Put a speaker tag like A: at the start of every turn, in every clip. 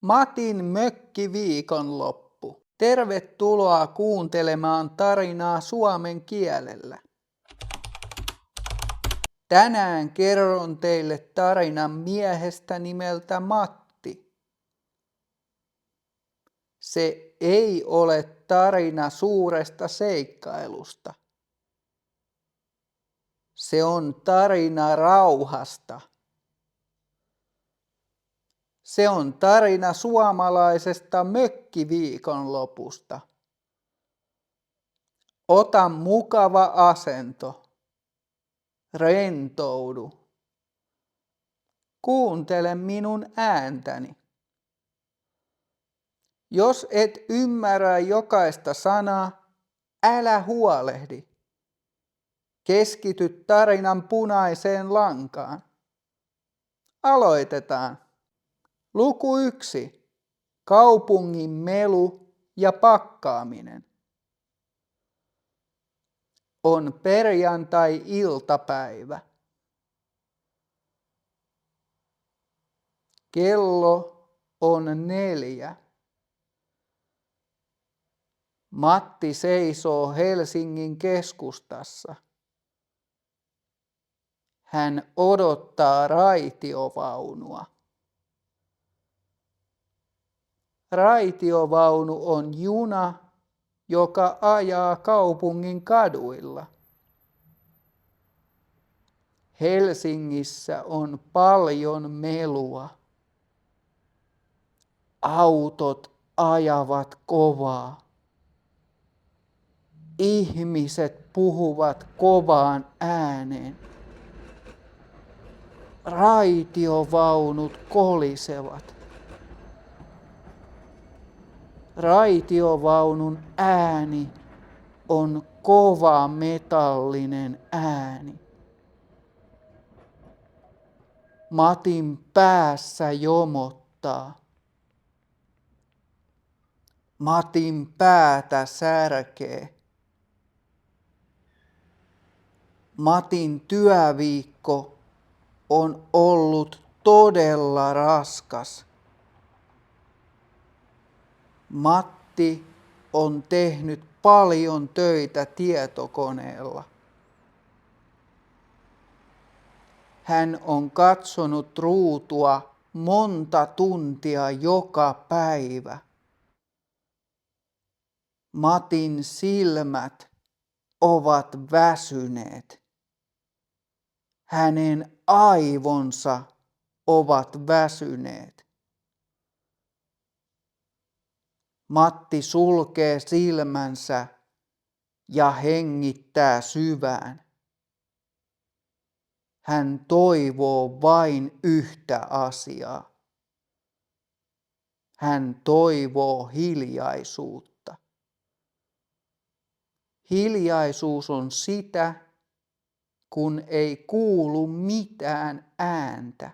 A: Matin mökkiviikonloppu. Tervetuloa kuuntelemaan tarinaa suomen kielellä. Tänään kerron teille tarinan miehestä nimeltä Matti. Se ei ole tarina suuresta seikkailusta. Se on tarina rauhasta. Se on tarina suomalaisesta mökkiviikonlopusta. Ota mukava asento. Rentoudu. Kuuntele minun ääntäni. Jos et ymmärrä jokaista sanaa, älä huolehdi. Keskity tarinan punaiseen lankaan. Aloitetaan. Luku 1. Kaupungin melu ja pakkaaminen. On perjantai-iltapäivä. Kello on 4. Matti seisoo Helsingin keskustassa. Hän odottaa raitiovaunua. Raitiovaunu on juna, joka ajaa kaupungin kaduilla. Helsingissä on paljon melua. Autot ajavat kovaa. Ihmiset puhuvat kovaan ääneen. Raitiovaunut kolisevat. Raitiovaunun ääni on kova metallinen ääni. Matin päässä jomottaa. Matin päätä särkee. Matin työviikko on ollut todella raskas. Matti on tehnyt paljon töitä tietokoneella. Hän on katsonut ruutua monta tuntia joka päivä. Matin silmät ovat väsyneet. Hänen aivonsa ovat väsyneet. Matti sulkee silmänsä ja hengittää syvään. Hän toivoo vain yhtä asiaa. Hän toivoo hiljaisuutta. Hiljaisuus on sitä, kun ei kuulu mitään ääntä.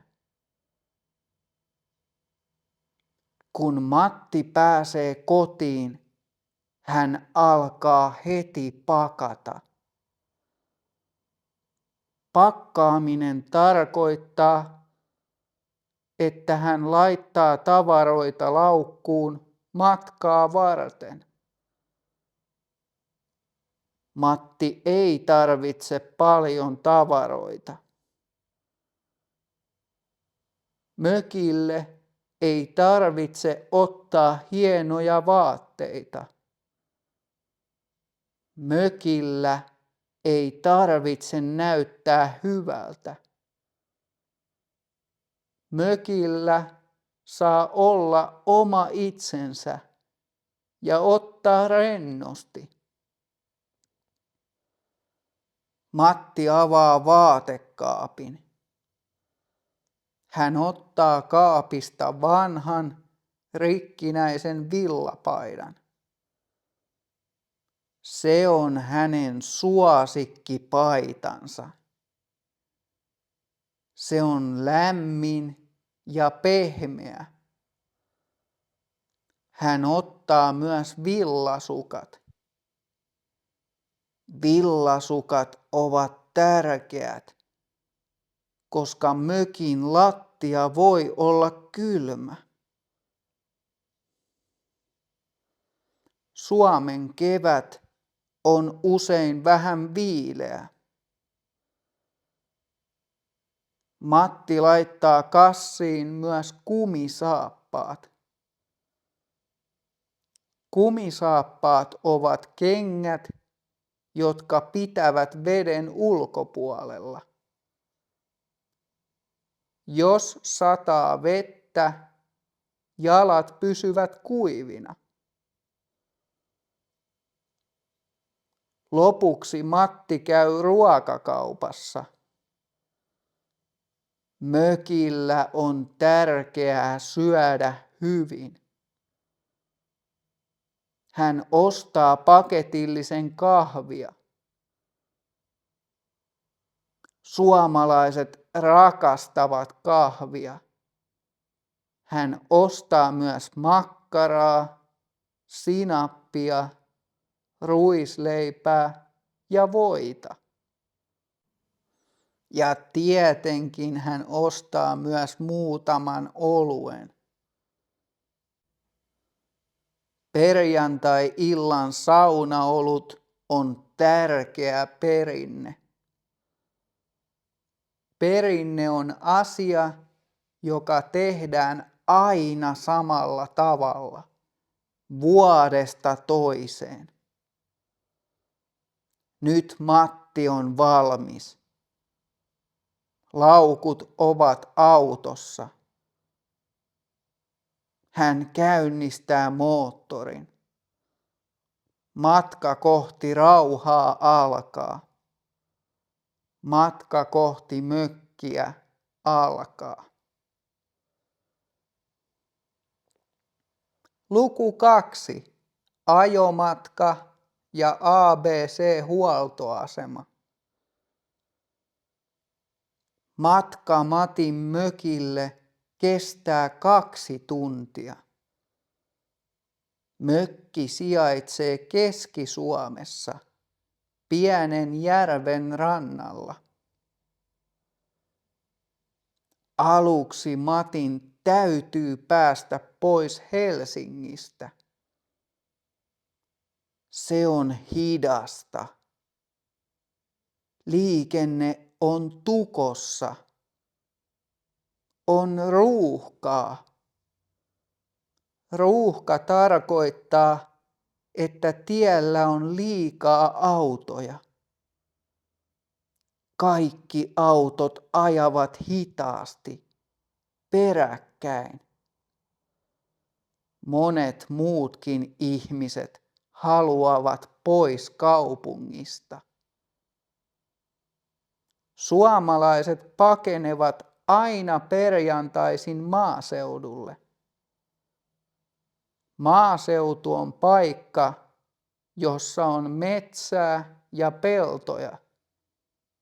A: Kun Matti pääsee kotiin, hän alkaa heti pakata. Pakkaaminen tarkoittaa, että hän laittaa tavaroita laukkuun matkaa varten. Matti ei tarvitse paljon tavaroita. Mökille ei tarvitse ottaa hienoja vaatteita. Mökillä ei tarvitse näyttää hyvältä. Mökillä saa olla oma itsensä ja ottaa rennosti. Matti avaa vaatekaapin. Hän ottaa kaapista vanhan, rikkinäisen villapaidan. Se on hänen suosikkipaitansa. Se on lämmin ja pehmeä. Hän ottaa myös villasukat. Villasukat ovat tärkeät, koska mökin lattia voi olla kylmä. Suomen kevät on usein vähän viileä. Matti laittaa kassiin myös kumisaappaat. Kumisaappaat ovat kengät, jotka pitävät veden ulkopuolella. Jos sataa vettä, jalat pysyvät kuivina. Lopuksi Matti käy ruokakaupassa. Mökillä on tärkeää syödä hyvin. Hän ostaa paketillisen kahvia. Suomalaiset rakastavat kahvia. Hän ostaa myös makkaraa, sinappia, ruisleipää ja voita. Ja tietenkin hän ostaa myös muutaman oluen. Perjantai-illan saunaolut on tärkeä perinne. Perinne on asia, joka tehdään aina samalla tavalla, vuodesta toiseen. Nyt Matti on valmis. Laukut ovat autossa. Hän käynnistää moottorin. Matka kohti rauhaa alkaa. Matka kohti mökkiä alkaa. Luku 2. Ajomatka ja ABC-huoltoasema. Matka Matin mökille kestää 2 tuntia. Mökki sijaitsee Keski-Suomessa, pienen järven rannalla. Aluksi Matin täytyy päästä pois Helsingistä. Se on hidasta. Liikenne on tukossa. On ruuhkaa. Ruuhka tarkoittaa, että tiellä on liikaa autoja. Kaikki autot ajavat hitaasti, peräkkäin. Monet muutkin ihmiset haluavat pois kaupungista. Suomalaiset pakenevat aina perjantaisin maaseudulle. Maaseutu on paikka, jossa on metsää ja peltoja,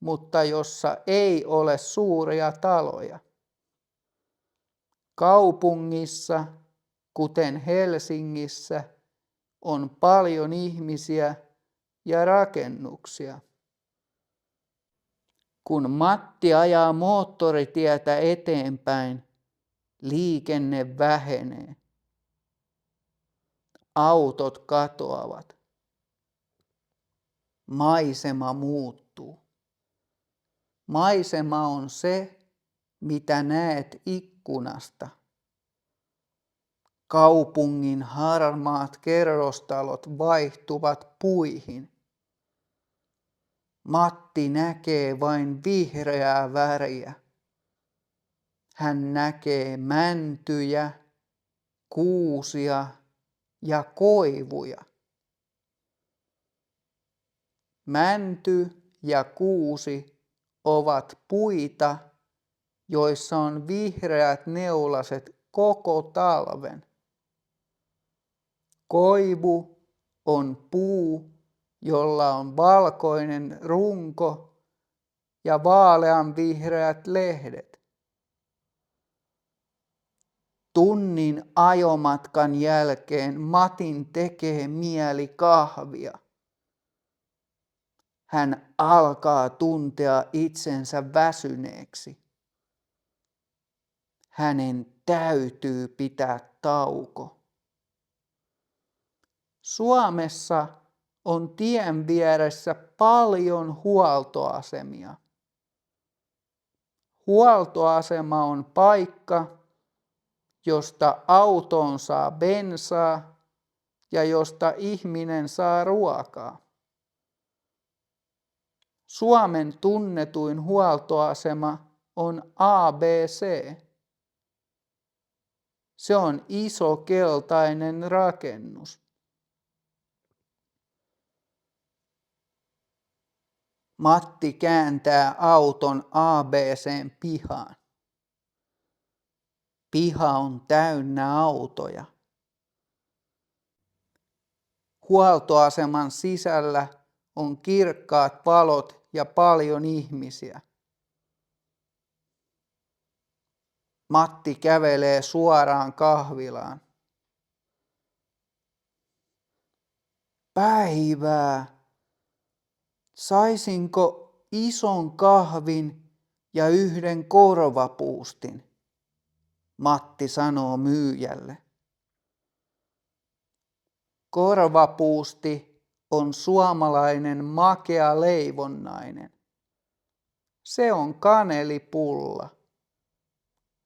A: mutta jossa ei ole suuria taloja. Kaupungissa, kuten Helsingissä, on paljon ihmisiä ja rakennuksia. Kun Matti ajaa moottoritietä eteenpäin, liikenne vähenee. Autot katoavat. Maisema muuttuu. Maisema on se, mitä näet ikkunasta. Kaupungin harmaat kerrostalot vaihtuvat puihin. Matti näkee vain vihreää väriä. Hän näkee mäntyjä, kuusia ja koivuja. Mänty ja kuusi ovat puita, joissa on vihreät neulaset koko talven. Koivu on puu, jolla on valkoinen runko ja vaaleanvihreät lehdet. Tunnin ajomatkan jälkeen Matin tekee mieli kahvia. Hän alkaa tuntea itsensä väsyneeksi. Hänen täytyy pitää tauko. Suomessa on tien vieressä paljon huoltoasemia. Huoltoasema on paikka, josta autoon saa bensaa ja josta ihminen saa ruokaa. Suomen tunnetuin huoltoasema on ABC. Se on iso keltainen rakennus. Matti kääntää auton ABC:n pihaan. Piha on täynnä autoja. Huoltoaseman sisällä on kirkkaat valot ja paljon ihmisiä. Matti kävelee suoraan kahvilaan. Päivää! Saisinko ison kahvin ja yhden korvapuustin? Matti sanoo myyjälle. Korvapuusti on suomalainen makea leivonnainen. Se on kanelipulla.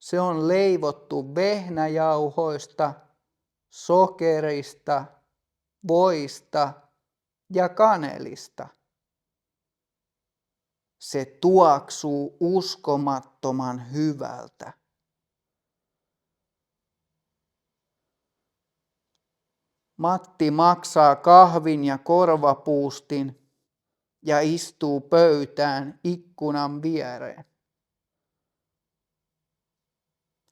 A: Se on leivottu vehnäjauhoista, sokerista, voista ja kanelista. Se tuoksuu uskomattoman hyvältä. Matti maksaa kahvin ja korvapuustin ja istuu pöytään ikkunan viereen.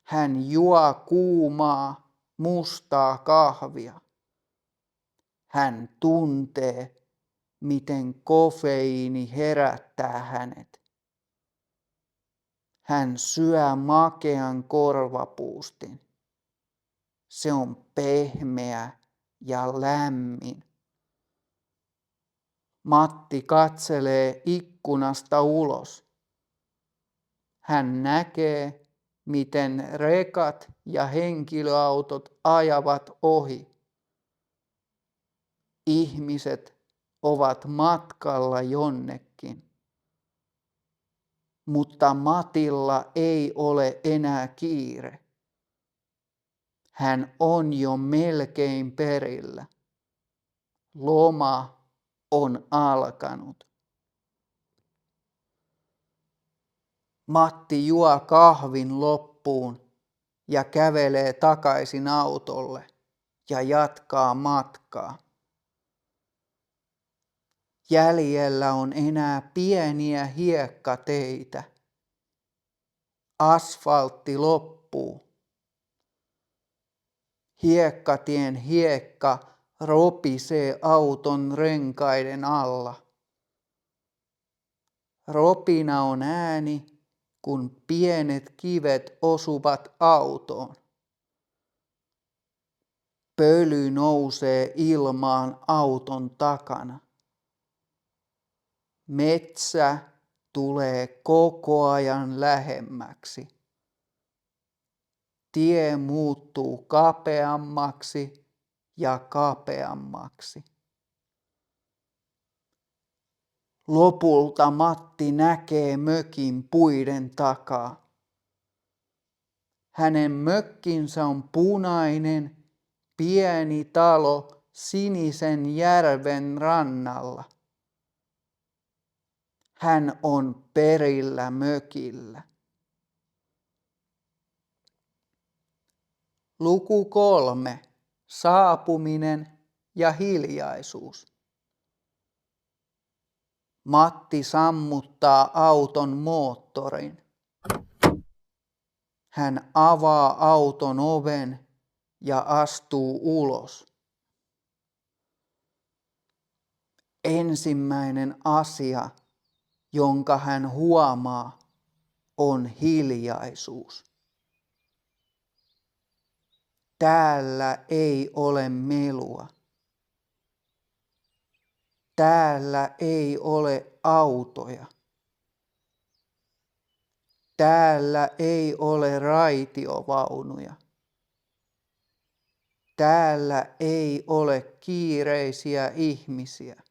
A: Hän juo kuumaa, mustaa kahvia. Hän tuntee, miten kofeiini herättää hänet. Hän syö makean korvapuustin. Se on pehmeä ja lämmin. Matti katselee ikkunasta ulos. Hän näkee, miten rekat ja henkilöautot ajavat ohi. Ihmiset ovat matkalla jonnekin. Mutta Matilla ei ole enää kiire. Hän on jo melkein perillä. Loma on alkanut. Matti juo kahvin loppuun ja kävelee takaisin autolle ja jatkaa matkaa. Jäljellä on enää pieniä hiekkateitä. Asfaltti loppuu. Hiekkatien hiekka ropisee auton renkaiden alla. Ropina on ääni, kun pienet kivet osuvat autoon. Pöly nousee ilmaan auton takana. Metsä tulee koko ajan lähemmäksi. Tie muuttuu kapeammaksi ja kapeammaksi. Lopulta Matti näkee mökin puiden takaa. Hänen mökkinsä on punainen, pieni talo sinisen järven rannalla. Hän on perillä mökillä. Luku 3. Saapuminen ja hiljaisuus. Matti sammuttaa auton moottorin. Hän avaa auton oven ja astuu ulos. Ensimmäinen asia, jonka hän huomaa, on hiljaisuus. Täällä ei ole melua. Täällä ei ole autoja. Täällä ei ole raitiovaunuja. Täällä ei ole kiireisiä ihmisiä.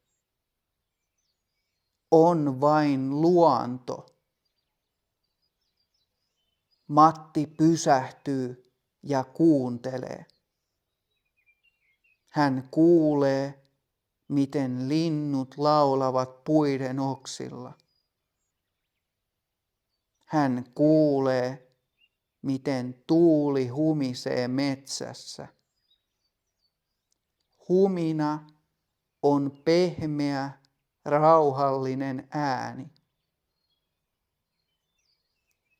A: On vain luonto. Matti pysähtyy ja kuuntelee. Hän kuulee, miten linnut laulavat puiden oksilla. Hän kuulee, miten tuuli humisee metsässä. Humina on pehmeä, rauhallinen ääni.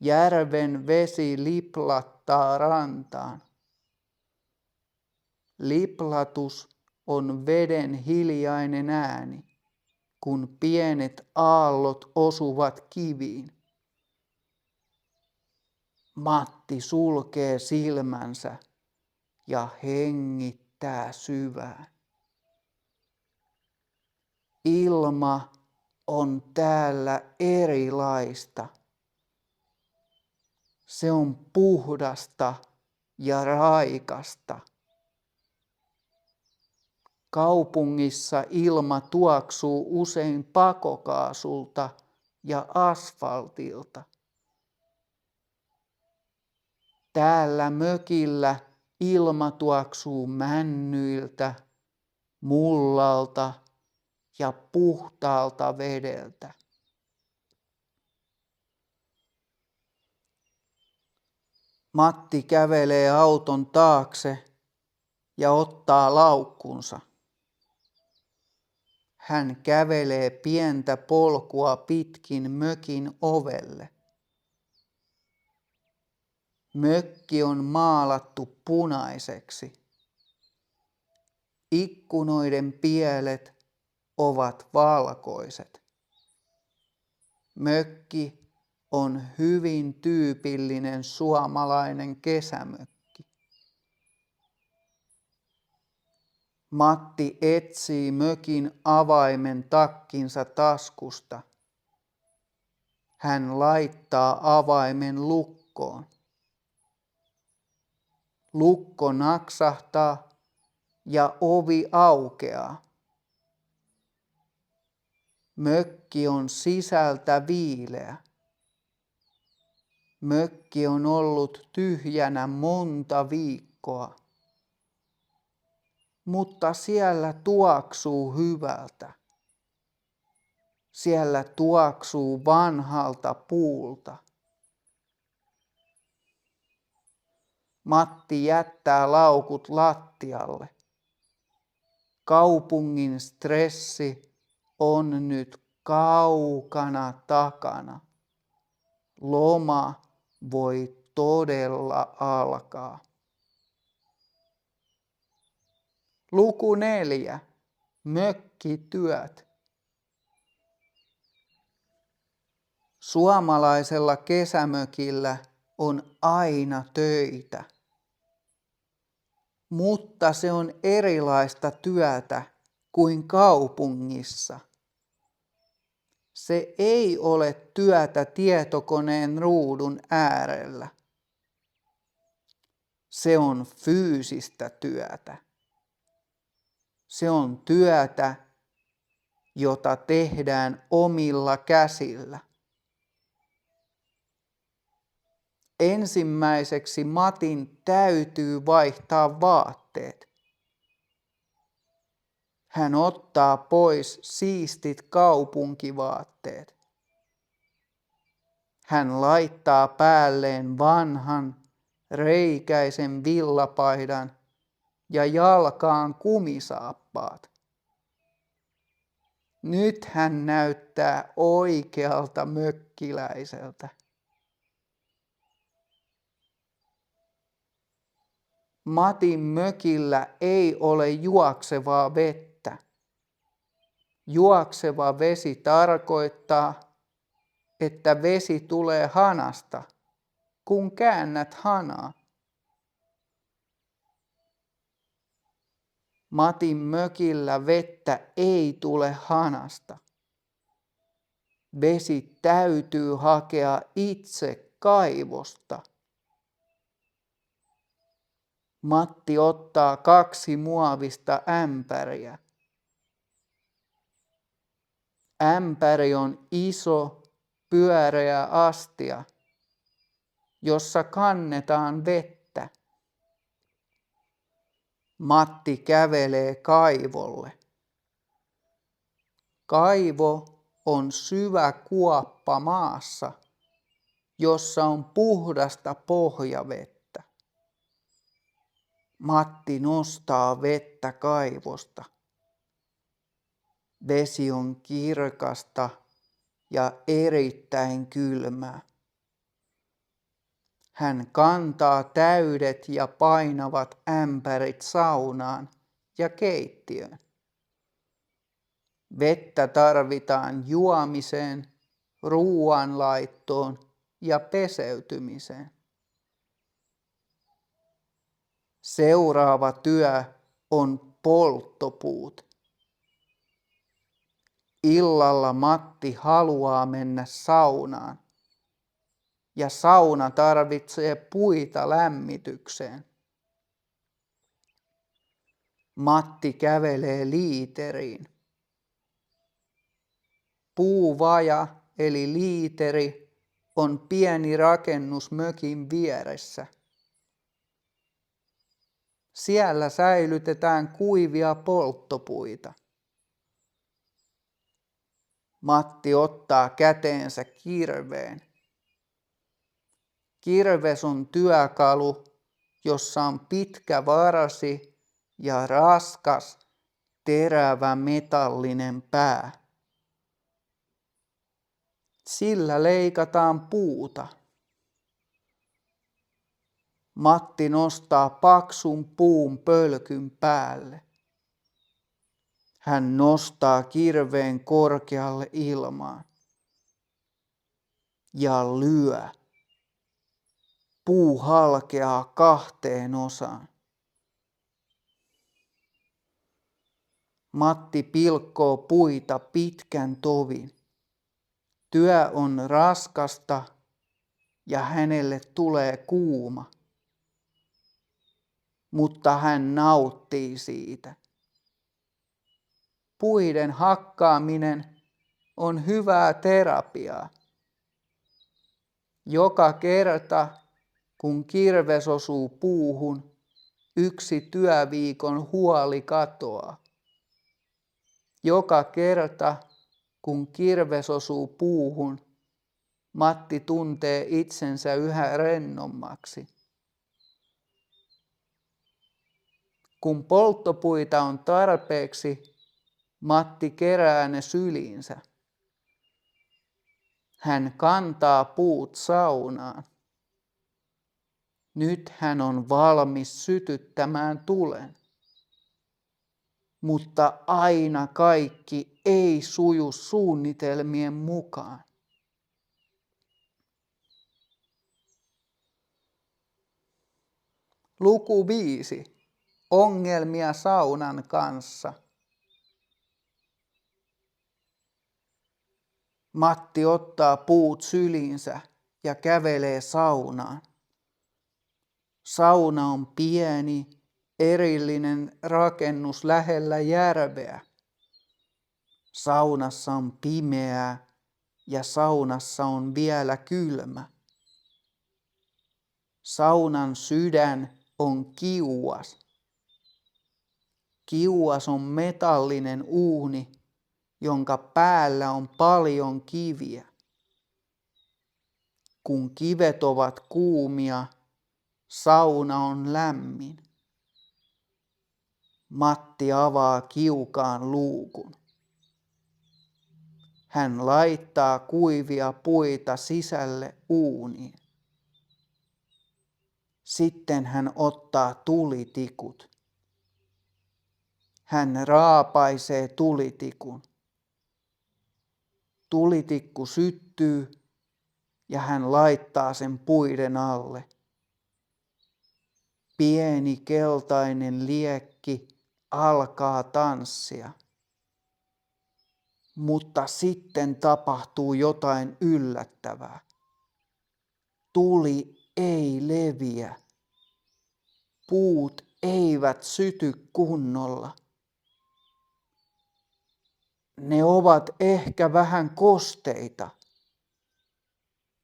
A: Järven vesi liplattaa rantaan. Liplatus on veden hiljainen ääni, kun pienet aallot osuvat kiviin. Matti sulkee silmänsä ja hengittää syvään. Ilma on täällä erilaista. Se on puhdasta ja raikasta. Kaupungissa ilma tuoksuu usein pakokaasulta ja asfaltilta. Täällä mökillä ilma tuoksuu männyiltä, mullalta ja puhtaalta vedeltä. Matti kävelee auton taakse ja ottaa laukkunsa. Hän kävelee pientä polkua pitkin mökin ovelle. Mökki on maalattu punaiseksi. Ikkunoiden pielet ovat valkoiset. Mökki on hyvin tyypillinen suomalainen kesämökki. Matti etsii mökin avaimen takkinsa taskusta. Hän laittaa avaimen lukkoon. Lukko naksahtaa ja ovi aukeaa. Mökki on sisältä viileä. Mökki on ollut tyhjänä monta viikkoa. Mutta siellä tuoksuu hyvältä. Siellä tuoksuu vanhalta puulta. Matti jättää laukut lattialle. Kaupungin stressi on nyt kaukana takana. Loma voi todella alkaa. Luku 4. Mökkityöt. Suomalaisella kesämökillä on aina töitä. Mutta se on erilaista työtä kuin kaupungissa. Se ei ole työtä tietokoneen ruudun äärellä. Se on fyysistä työtä. Se on työtä, jota tehdään omilla käsillä. Ensimmäiseksi Matin täytyy vaihtaa vaatteet. Hän ottaa pois siistit kaupunkivaatteet. Hän laittaa päälleen vanhan, reikäisen villapaidan ja jalkaan kumisaappaat. Nyt hän näyttää oikealta mökkiläiseltä. Matin mökillä ei ole juoksevaa vettä. Juokseva vesi tarkoittaa, että vesi tulee hanasta, kun käännät hanaa. Matin mökillä vettä ei tule hanasta. Vesi täytyy hakea itse kaivosta. Matti ottaa 2 muovista ämpäriä. Ämpäri on iso, pyöreä astia, jossa kannetaan vettä. Matti kävelee kaivolle. Kaivo on syvä kuoppa maassa, jossa on puhdasta pohjavettä. Matti nostaa vettä kaivosta. Vesi on kirkasta ja erittäin kylmää. Hän kantaa täydet ja painavat ämpärit saunaan ja keittiöön. Vettä tarvitaan juomiseen, ruoanlaittoon ja peseytymiseen. Seuraava työ on polttopuut. Illalla Matti haluaa mennä saunaan ja sauna tarvitsee puita lämmitykseen. Matti kävelee liiteriin. Puuvaja eli liiteri on pieni rakennus mökin vieressä. Siellä säilytetään kuivia polttopuita. Matti ottaa käteensä kirveen. Kirves on työkalu, jossa on pitkä varsi ja raskas, terävä metallinen pää. Sillä leikataan puuta. Matti nostaa paksun puun pölkyn päälle. Hän nostaa kirveen korkealle ilmaan ja lyö. Puu halkeaa 2 osaan. Matti pilkkoo puita pitkän tovin. Työ on raskasta ja hänelle tulee kuuma. Mutta hän nauttii siitä. Puiden hakkaaminen on hyvää terapiaa. Joka kerta, kun kirves osuu puuhun, 1 työviikon huoli katoaa. Joka kerta, kun kirves osuu puuhun, Matti tuntee itsensä yhä rennommaksi. Kun polttopuita on tarpeeksi, Matti kerää ne syliinsä. Hän kantaa puut saunaan. Nyt hän on valmis sytyttämään tulen. Mutta aina kaikki ei suju suunnitelmien mukaan. Luku 5. Ongelmia saunan kanssa. Matti ottaa puut syliinsä ja kävelee saunaan. Sauna on pieni, erillinen rakennus lähellä järveä. Saunassa on pimeää ja saunassa on vielä kylmä. Saunan sydän on kiuas. Kiuas on metallinen uuni, jonka päällä on paljon kiviä. Kun kivet ovat kuumia, sauna on lämmin. Matti avaa kiukaan luukun. Hän laittaa kuivia puita sisälle uuniin. Sitten hän ottaa tulitikut. Hän raapaisee tulitikun. Tulitikku syttyy ja hän laittaa sen puiden alle. Pieni keltainen liekki alkaa tanssia. Mutta sitten tapahtuu jotain yllättävää. Tuli ei leviä. puut eivät syty kunnolla. Ne ovat ehkä vähän kosteita.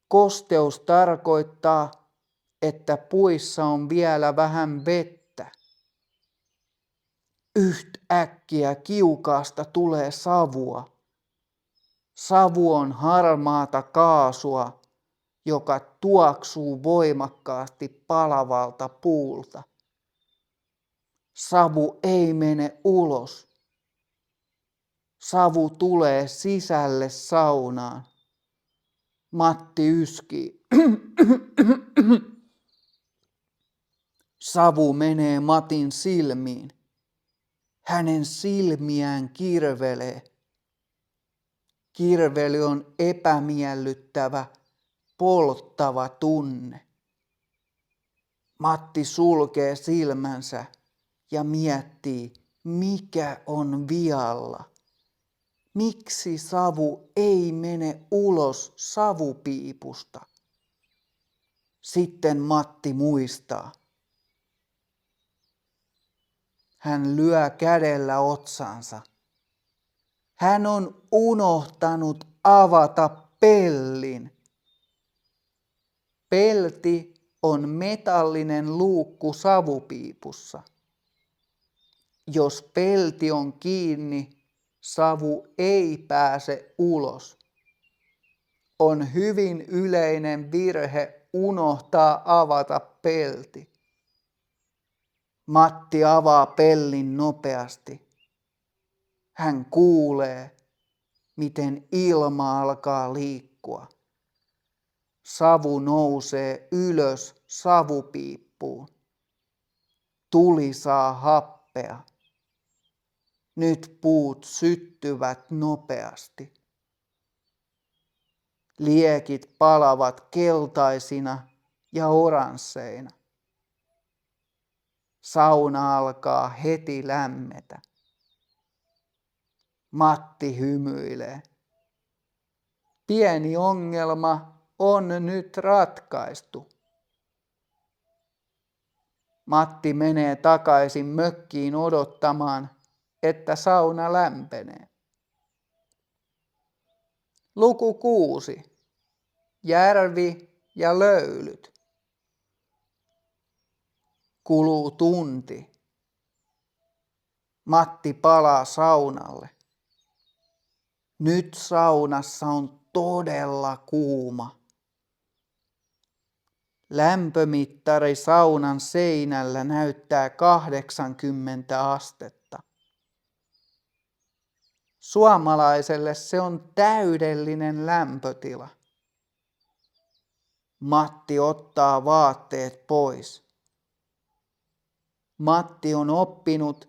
A: Kosteus tarkoittaa, että puissa on vielä vähän vettä. Yhtäkkiä kiukaasta tulee savua. Savu on harmaata kaasua, joka tuoksuu voimakkaasti palavalta puulta. Savu ei mene ulos. Savu tulee sisälle saunaan. Matti yskii. Savu menee Matin silmiin. Hänen silmiään kirvelee. Kirvely on epämiellyttävä, polttava tunne. Matti sulkee silmänsä ja miettii, mikä on vialla. Miksi savu ei mene ulos savupiipusta? Sitten Matti muistaa. Hän lyö kädellä otsansa. Hän on unohtanut avata pellin. Pelti on metallinen luukku savupiipussa. Jos pelti on kiinni, savu ei pääse ulos. On hyvin yleinen virhe unohtaa avata pelti. Matti avaa pellin nopeasti. Hän kuulee, miten ilma alkaa liikkua. Savu nousee ylös savupiippuun. Tuli saa happea. Nyt puut syttyvät nopeasti. Liekit palavat keltaisina ja oransseina. Sauna alkaa heti lämmetä. Matti hymyilee. Pieni ongelma on nyt ratkaistu. Matti menee takaisin mökkiin odottamaan, että sauna lämpenee. Luku 6. Järvi ja löylyt. Kuluu tunti. Matti palaa saunalle. Nyt saunassa on todella kuuma. Lämpömittari saunan seinällä näyttää 80 astetta. Suomalaiselle se on täydellinen lämpötila. Matti ottaa vaatteet pois. Matti on oppinut,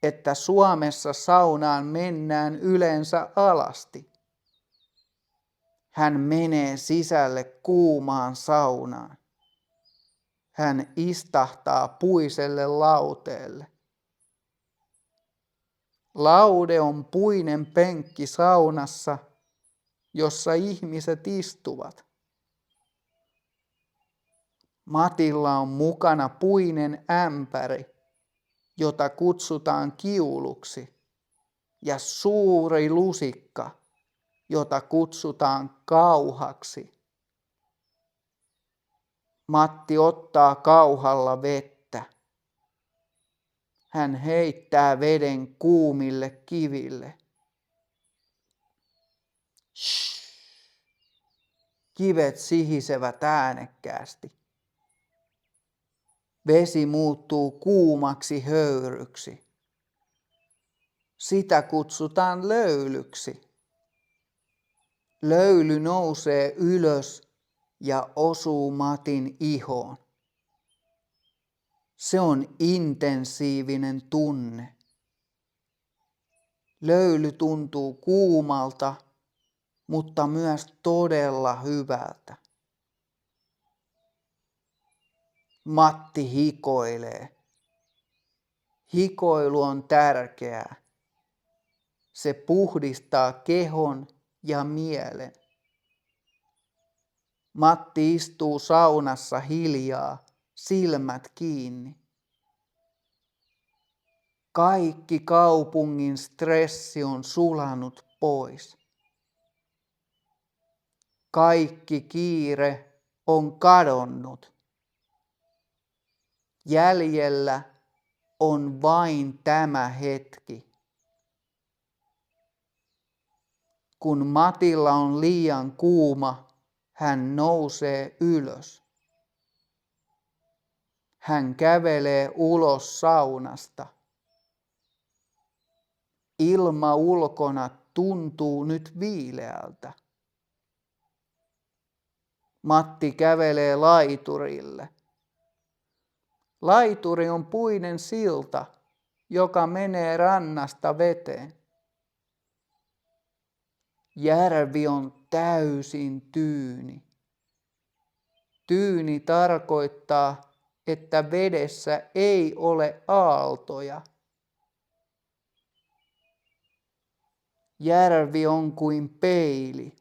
A: että Suomessa saunaan mennään yleensä alasti. Hän menee sisälle kuumaan saunaan. Hän istahtaa puiselle lauteelle. Laude on puinen penkki saunassa, jossa ihmiset istuvat. Matilla on mukana puinen ämpäri, jota kutsutaan kiuluksi, ja suuri lusikka, jota kutsutaan kauhaksi. Matti ottaa kauhalla vettä. Hän heittää veden kuumille kiville. Shh. Kivet sihisevät äänekkäästi. Vesi muuttuu kuumaksi höyryksi. Sitä kutsutaan löylyksi. Löyly nousee ylös ja osuu Matin ihoon. Se on intensiivinen tunne. Löyly tuntuu kuumalta, mutta myös todella hyvältä. Matti hikoilee. Hikoilu on tärkeää. Se puhdistaa kehon ja mielen. Matti istuu saunassa hiljaa, silmät kiinni. Kaikki kaupungin stressi on sulanut pois. Kaikki kiire on kadonnut. Jäljellä on vain tämä hetki. Kun Matilla on liian kuuma, hän nousee ylös. Hän kävelee ulos saunasta. Ilma ulkona tuntuu nyt viileältä. Matti kävelee laiturille. Laituri on puinen silta, joka menee rannasta veteen. Järvi on täysin tyyni. Tyyni tarkoittaa, että vedessä ei ole aaltoja. Järvi on kuin peili.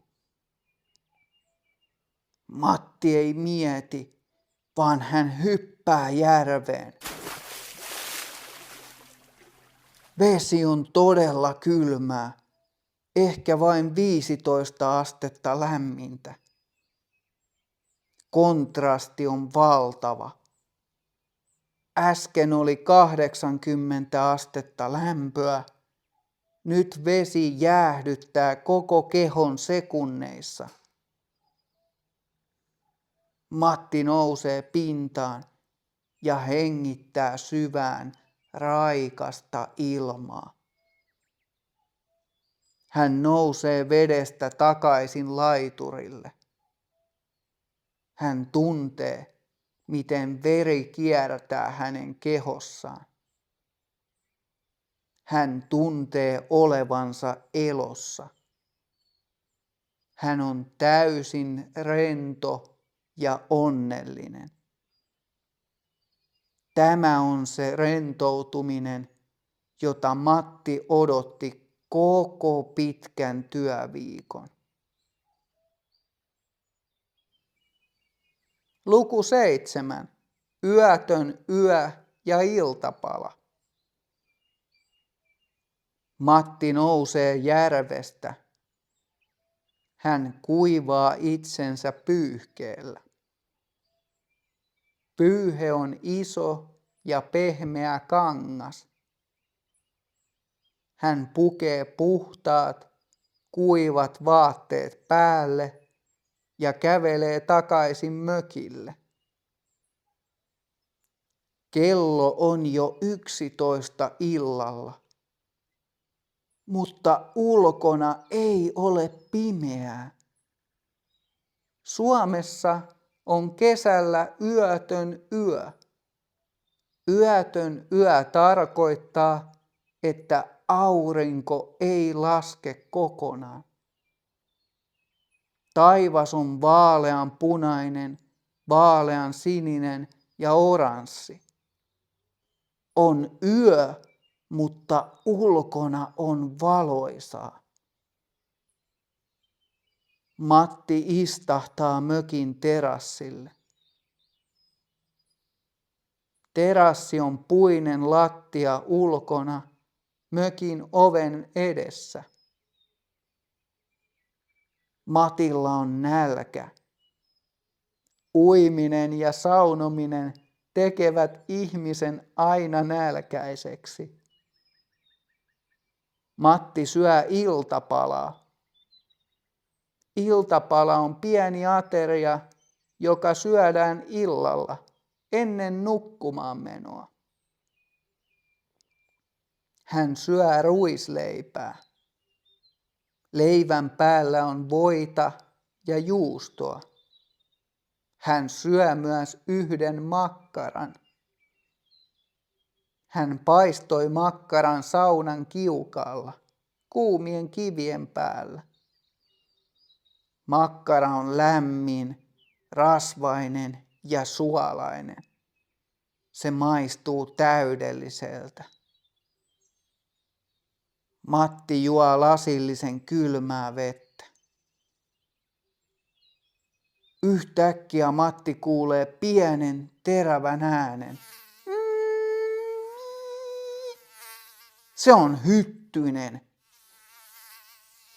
A: Matti ei mieti, vaan hän hyppää järveen. Vesi on todella kylmää, ehkä vain 15 astetta lämmintä. Kontrasti on valtava. Äsken oli 80 astetta lämpöä. Nyt vesi jäähdyttää koko kehon sekunneissa. Matti nousee pintaan ja hengittää syvään raikasta ilmaa. Hän nousee vedestä takaisin laiturille. Hän tuntee, miten veri kiertää hänen kehossaan. Hän tuntee olevansa elossa. Hän on täysin rento ja onnellinen. Tämä on se rentoutuminen, jota Matti odotti koko pitkän työviikon. Luku 7. Yötön yö ja iltapala. Matti nousee järvestä. Hän kuivaa itsensä pyyhkeellä. Pyyhe on iso ja pehmeä kangas. Hän pukee puhtaat, kuivat vaatteet päälle ja kävelee takaisin mökille. Kello on jo 11 illalla, mutta ulkona ei ole pimeää. Suomessa on kesällä yötön yö. Yötön yö tarkoittaa, että aurinko ei laske kokonaan. Taivas on vaalean punainen, vaalean sininen ja oranssi. On yö, mutta ulkona on valoisaa. Matti istahtaa mökin terassille. Terassi on puinen lattia ulkona, mökin oven edessä. Matilla on nälkä. Uiminen ja saunominen tekevät ihmisen aina nälkäiseksi. Matti syö iltapalaa. Iltapala on pieni ateria, joka syödään illalla ennen nukkumaan menoa. Hän syö ruisleipää. Leivän päällä on voita ja juustoa. Hän syö myös yhden makkaran. Hän paistoi makkaran saunan kiukaalla, kuumien kivien päällä. Makkara on lämmin, rasvainen ja suolainen. Se maistuu täydelliseltä. Matti juo lasillisen kylmää vettä. Yhtäkkiä Matti kuulee pienen terävän äänen. Se on hyttynen.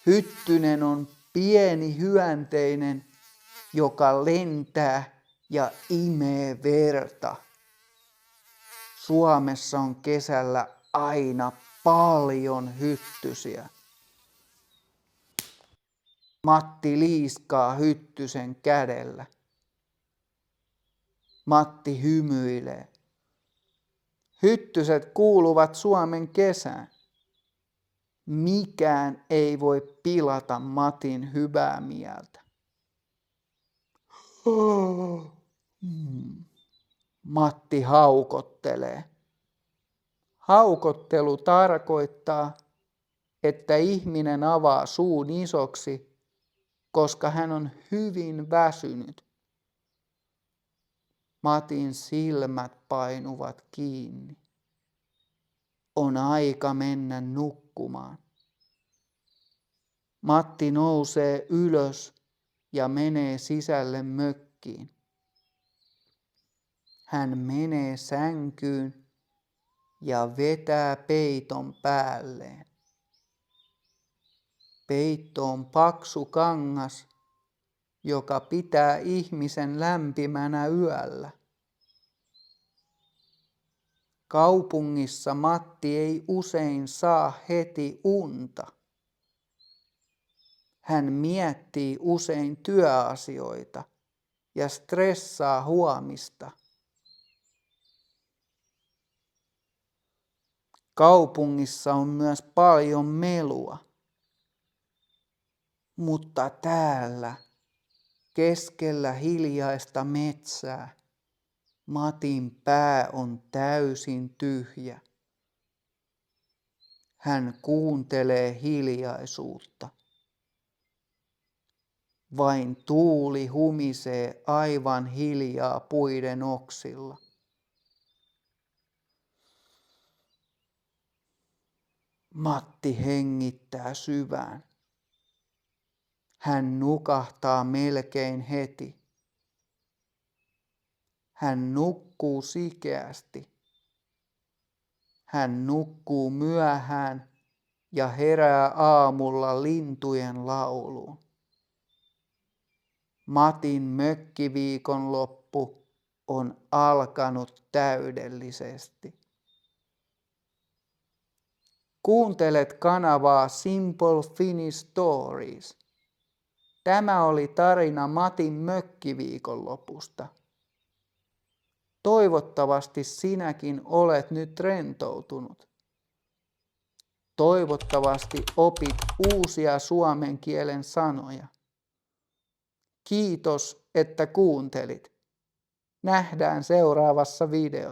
A: Hyttynen on pieni hyönteinen, joka lentää ja imee verta. Suomessa on kesällä aina paljon hyttysiä. Matti liiskaa hyttysen kädellä. Matti hymyilee. Hyttyset kuuluvat Suomen kesään. Mikään ei voi pilata Matin hyvää mieltä. Matti haukottelee. Haukottelu tarkoittaa, että ihminen avaa suun isoksi, koska hän on hyvin väsynyt. Matin silmät painuvat kiinni. On aika mennä nukkumaan. Matti nousee ylös ja menee sisälle mökkiin. Hän menee sänkyyn ja vetää peiton päälleen. Peitto on paksu kangas, joka pitää ihmisen lämpimänä yöllä. Kaupungissa Matti ei usein saa heti unta. Hän miettii usein työasioita ja stressaa huomista. Kaupungissa on myös paljon melua. Mutta täällä, keskellä hiljaista metsää, Matin pää on täysin tyhjä. Hän kuuntelee hiljaisuutta. Vain tuuli humisee aivan hiljaa puiden oksilla. Matti hengittää syvään. Hän nukahtaa melkein heti. Hän nukkuu sikeästi. Hän nukkuu myöhään ja herää aamulla lintujen lauluun. Matin mökkiviikonloppu on alkanut täydellisesti. Kuuntelet kanavaa Simple Finnish Stories. Tämä oli tarina Matin mökkiviikonlopusta. Toivottavasti sinäkin olet nyt rentoutunut. Toivottavasti opit uusia suomen kielen sanoja. Kiitos, että kuuntelit. Nähdään seuraavassa videossa.